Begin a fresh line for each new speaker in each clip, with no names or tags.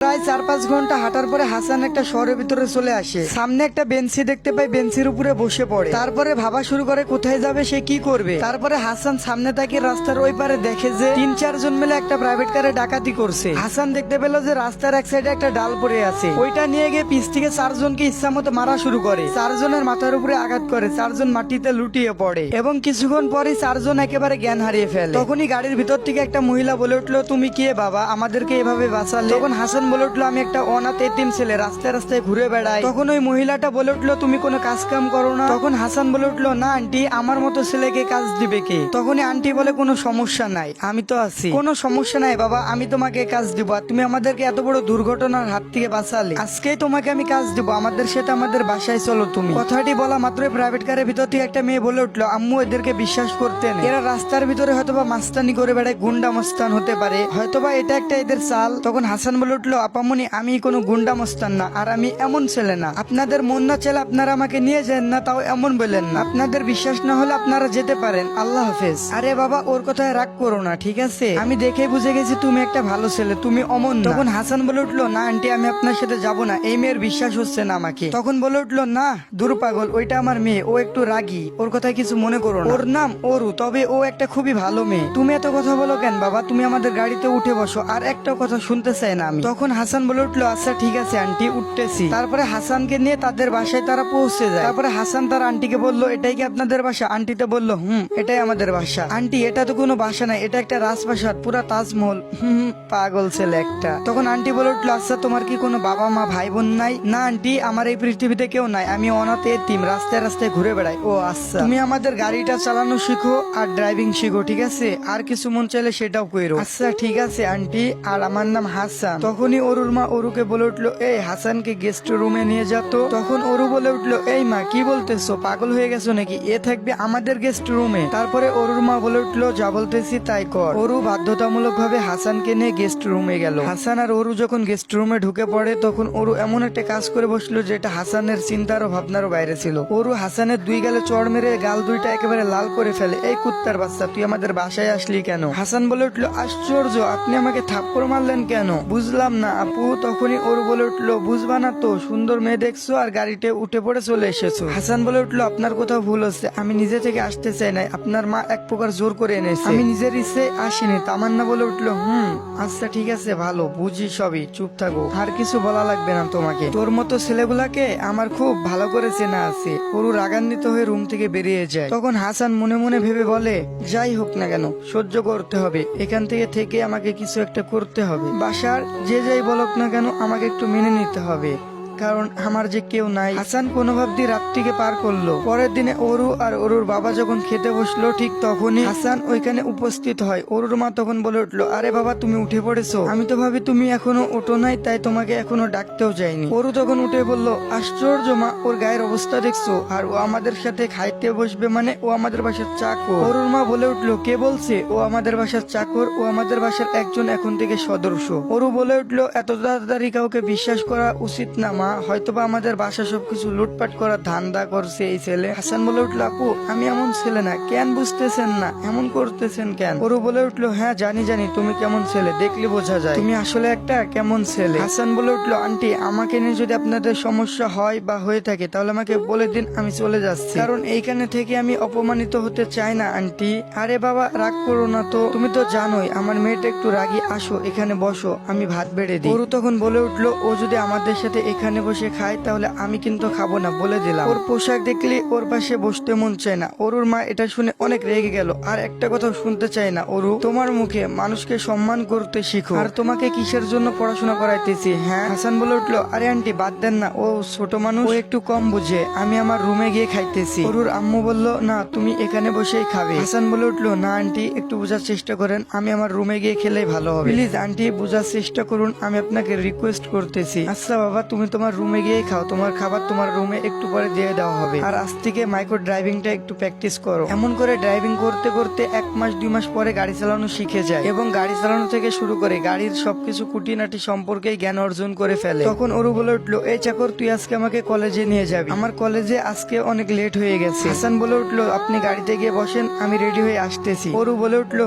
প্রায় 4-5 ঘন্টা হাঁটার পরে হাসান একটা শহরের ভিতরে চলে আসে। সামনে একটা বেঞ্চি দেখতে পাই, বেঞ্চির উপরে বসে পড়ে। তারপরে ভাবা শুরু করে কোথায় যাবে, সে কি করবে। তারপরে হাসান সামনে তাকিয়ে রাস্তার ওই পারে দেখে যে 3-4 জন মিলে একটা প্রাইভেট কারে ডাকাতি করছে। হাসান দেখতে পেল যে রাস্তার এক সাইডে একটা ডাল পড়ে আছে, ওইটা নিয়ে গিয়ে পিছ থেকে 4 জনকে ইচ্ছা মতো মারা শুরু করে। 4 জনের মাথার উপরে আঘাত করে, 4 জন মাটিতে লুটিয়ে পড়ে এবং কিছুক্ষণ পরে 4 জন একেবারে জ্ঞান হারিয়ে ফেলে। তখনই গাড়ির ভিতর থেকে একটা মহিলা বলে উঠলো, তুমি কে বাবা, আমাদেরকে এভাবে বাঁচালে? তখন হাসান বলে উঠলো, আমি একটা অনাথ এতিম ছেলে, রাস্তায় রাস্তায় ঘুরে বেড়াই। তখন ওই মহিলাটা বলে উঠলো, তুমি কোনো কাজ কাম করো না? তখন হাসান বলে উঠলো, না আন্টি, আমার মতো ছেলেকে কাজ দিবে কে? তখনই আন্টি বলে, কোনো সমস্যা নাই, আমি তো আছি। কোনো সমস্যা নাই বাবা, আমি তোমাকে কাজ দিব। আর তুমি আমাদেরকে এত বড় দুর্ঘটনার হাত থেকে বাঁচালে, আজকেই তোমাকে আমি কাজ দিব, আমাদের সাথে আমাদের বাসায় চলো তুমি। কথাটি বলা মাত্রই প্রাইভেট কারের ভিতর থেকে একটা মেয়ে বলে উঠলো, আম্মু এদেরকে বিশ্বাস করতে নেই, এরা রাস্তার ভিতরে হয়তোবা মাস্তানি করে বেড়ায়, গুন্ডা মস্তান হতে পারে, হয়তোবা এটা একটা এদের চাল। তখন হাসান বলে উঠলো, আপামনি আমি কোনো গুন্ডা মস্তান না, আর আমি এমন ছেলে না, আপনাদের মন না চাইলে আপনারা আমাকে নিয়ে যান না, তাও এমন বলেন না। আপনাদের বিশ্বাস না হলে আপনারা যেতে পারেন, আল্লাহ হাফেজ। আরে বাবা, ওর কথায় রাগ করো না, ঠিক আছে? আমি দেখে বুঝে গেছি তুমি একটা ভালো ছেলে, তুমি অমন না। তখন হাসান বলে উঠলো, না আন্টি, আমি আপনার সাথে যাব না, এই মেয়ের বিশ্বাস হচ্ছে না আমাকে। তখন বলে উঠলো, না দূর পাগল, ওইটা আমার মেয়ে, ও একটু রাগী, ওর কথায় কিছু মনে করো না, ওর নাম অরু, তবে ও একটা খুবই ভালো মেয়ে। তুমি এত কথা বলো কেন বাবা, তুমি আমাদের গাড়িতে উঠে বসো, আর একটা কথা শুনতে চাই না আমি। তখন হাসান বলে উঠলো, আচ্ছা ঠিক আছে আন্টি, উঠতেছি। তারপরে হাসানকে নিয়ে তাদের বাসায় তারা পৌঁছে যায়। তারপরে হাসান তার আন্টিকে বললো, এটাই কি আপনাদের বাসা? আন্টিতে বললো, এটাই আমাদের বাসা। আন্টি, এটা তো কোনো বাসা নাই, এটা একটা রাজপ্রাসাদ, পুরা তাজমহল। পাগল ছেলে একটা। তখন আন্টি বলে উঠলো, আচ্ছা তোমার কি কোনো বাবা মা ভাই বোন নাই? না আন্টি, আমার এই পৃথিবীতে কেউ নাই, আমি অনাথ এতিম, রাস্তায় রাস্তায় ঘুরে বেড়াই। ও আচ্ছা, তুমি আমাদের গাড়িটা চালানো শিখো আর ড্রাইভিং শিখো, ঠিক আছে? আর কিছু মন চাইলে সেটাও কইরো। আচ্ছা ঠিক আছে আন্টি, আর আমার নাম হাসান। তখনই অরুর মা অরুকে বলে উঠলো, এই হাসানকে গেস্ট রুমে নিয়ে যেত। তখন অরু বলে উঠলো, এই মা কি বলতেছো, পাগল হয়ে গেছো নাকি? এ থাকবে আমাদের গেস্ট রুমে। তারপরে অরুর মা বলে উঠলো, যা বলতেছি তাই কর। অরু বাধ্যতামূলক ভাবে হাসানকে নিয়ে গেস্ট রুমে গেল। হাসান আর অরু যখন গেস্ট রুমে ঢুকে পড়ে, তখন অরু এমন একটা কাজ করে বসলো যেটা হাসানের চিন্তার ও ভাবনারও বাইরে ছিল। অরু হাসানের 2 গালে চড় মেরে গাল 2টা একেবারে লাল করে ফেলে। এই কুত্তার বাচ্চা, তুই আমাদের বাসায় আসলি কেন? হাসান বলে উঠলো, আশ্চর্য, আপনি আমাকে থাপ্পড় মারলেন কেন? বুঝলাম না আপু। তখনই অরু বলে উঠলো, বুঝবা না তো, সুন্দর মেয়ে দেখছো আর গাড়িতে উঠে পড়ে চলে এসেছো। হাসান বলে উঠলো, আপনার কোথাও ভুল হচ্ছে, আমি নিজে থেকে আসতে চাই নাই, আপনার মা এক প্রকার জোর করে এনেছে, আমি নিজের ইচ্ছে আসিনি। তামান্না বলে উঠলো, আচ্ছা ঠিক আছে, ভালো বুঝি সবই, চুপ থাকো, আর কিছু বলা লাগবে না তোমাকে। তোর মতো ছেলেগুলাকে আমার খুব ভালো করে চেনা আছে। অরু রাগান্বিত হয়ে রুম থেকে বেরিয়ে যায়। তখন হাসান মনে মনে ভেবে বলে, যাই হোক না কেন, সহ্য করতে হবে, এখান থেকে আমাকে কিছু একটা করতে হবে। বাসার যে যাই বলক না কেন, আমাকে একটু মেনে নিতে হবে, কারণ আমার যে কেউ নাই। হাসান কোনোভাব দিয়ে রাত্রিকে পার করলো। পরের দিনে অরু আর অরুর বাবা যখন খেতে বসলো, ঠিক তখনই হাসান ওইখানে উপস্থিত হয়। অরুর মা তখন বলে উঠলো, আরে বাবা, তুমি উঠে পড়েছো? আমি তো ভাবি তুমি এখনো ওঠো নাই, তাই তোমাকে এখনো ডাকতেও যায়নি। অরু তখন উঠে বললো, আশ্চর্য মা, ওর গায়ের অবস্থা দেখছো, আর ও আমাদের সাথে খাইতে বসবে মানে? ও আমাদের বাসার চাকর। অরুর মা বলে উঠলো, কে বলছে ও আমাদের বাসার চাকর? ও আমাদের বাসার একজন এখন থেকে সদস্য। অরু বলে উঠলো, এত তাড়াতাড়ি কাউকে বিশ্বাস করা উচিত না মা, হয়তোবা আমাদের বাসা সবকিছু লুটপাট করার ধান্দা করছে এই ছেলে। হাসান বলে উঠলো, আপু আমি এমন ছেলে না, কেন বুঝতেছেন না, এমন করতেছেন কেন? অরু বলে উঠলো, হ্যাঁ জানি তুমি কেমন ছেলে, দেখলে বোঝা যায় তুমি আসলে একটা কেমন ছেলে। হাসান বলে উঠলো, আন্টি আমাকে নিয়ে যদি আপনাদের সমস্যা হয় বা হয়ে থাকে, তাহলে আমাকে বলে দিন, আমি চলে যাচ্ছি, কারণ এইখানে থেকে আমি অপমানিত হতে চাই না আন্টি। আরে বাবা, রাগ করো না তো, তুমি তো জানোই আমার মেয়েটা একটু রাগী, আসো এখানে বসো, আমি ভাত বেড়ে দিই। অরু তখন বলে উঠলো, ও যদি আমাদের সাথে এখানে বসে খায়, তাহলে আমি কিন্তু খাবো না, বলে দিলাম। ওর পোশাক দেখলে ওর পাশে বসতে মন চায় না। অরুর মা এটা শুনে অনেক রেগে গেল, আর একটা কথা শুনতে চায় না। অরু, তোমার মুখে মানুষকে সম্মান করতে শিখো, আর তোমাকে কিসের জন্য পড়াশোনা করাইতেছি? হ্যাঁ। হাসান বলে উঠলো, আরে আন্টি বাদ দেন না, ও ছোট মানুষ, ও একটু কম বুঝে, আমি আমার রুমে গিয়ে খাইতেছি। অরুর আম্মু বলল, না তুমি এখানে বসেই খাবে। হাসান বলে উঠলো, না আন্টি, একটু বোঝার চেষ্টা করেন, আমি আমার রুমে গিয়ে খেলেই ভালো হবে। প্লিজ আন্টি, বোঝার চেষ্টা করুন, আমি আপনাকে রিকোয়েস্ট করতেছি। আচ্ছা বাবা, তুমি তোমার তোমার রুমে গিয়ে খাও, তোমার খাবার তোমার রুমে একটু পরে দিয়ে দেওয়া হবে, আর আজ থেকে মাইক্রো ড্রাইভিংটা একটু প্র্যাকটিস করো। এমন করে ড্রাইভিং করতে করতে 1 মাস 2 মাস পরে গাড়ি চালানো শিখে যায় এবং গাড়ি চালানো থেকে শুরু করে গাড়ির সবকিছু খুঁটিনাটি সম্পর্কে জ্ঞান অর্জন করে ফেলে। তখন ওরু বলে উঠলো, এই চাকর তুই আজকে আমাকে কলেজে নিয়ে যাবি, আমার কলেজে আজকে অনেক লেট হয়ে গেছে। হাসান বলে উঠলো, আপনি গাড়িতে গিয়ে বসেন, আমি রেডি হয়ে আসতেছি। ওরু বলে উঠলো,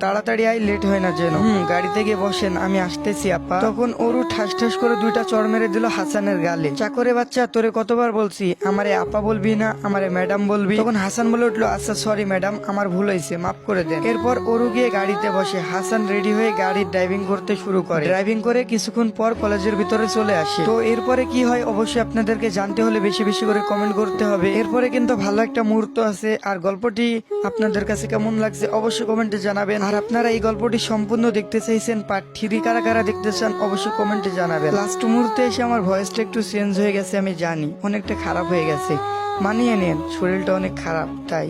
তাড়াতাড়ি আই, লেট হয় না যেন। গাড়িতে গিয়ে বসেন, আমি আসতেছি আপা। তখন ওরু ঠাস ঠাস করে 2টা চড় মেরে দিল হাসানের গালে। চাকরে বাচ্চা, তোরে কতবার বলছি আমারে আপা বলবি না, আমারে ম্যাডাম বলবি। তখন হাসান বলে উঠলো, আচ্ছা সরি ম্যাডাম, আমার ভুল হয়েছে, মাফ করে দেন। এরপর ওরু গিয়ে গাড়িতে বসে, হাসান রেডি হয়ে গাড়ির ড্রাইভিং করতে শুরু করে। ড্রাইভিং করে কিছুক্ষণ পর কলেজের ভিতরে চলে আসে। তো এরপরে কি হয় অবশ্যই আপনাদেরকে জানতে হলে বেশি বেশি করে কমেন্ট করতে হবে। এরপরে কিন্তু ভালো একটা মুহূর্ত আছে, আর গল্পটি আপনাদের কাছে কেমন লাগছে অবশ্যই কমেন্টে জানাবেন। আর আপনারা এই গল্পটি সম্পূর্ণ দেখতে চাইছেন পার্ট 3 কারা কারা দেখতে চান অবশ্যই কমেন্টে জানাবেন। লাস্ট মুহূর্তে এসে আমার ভয়েসটা একটু চেঞ্জ হয়ে গেছে, আমি জানি অনেকটা খারাপ হয়ে গেছে, মানিয়ে নেন, শরীরটা অনেক খারাপ তাই।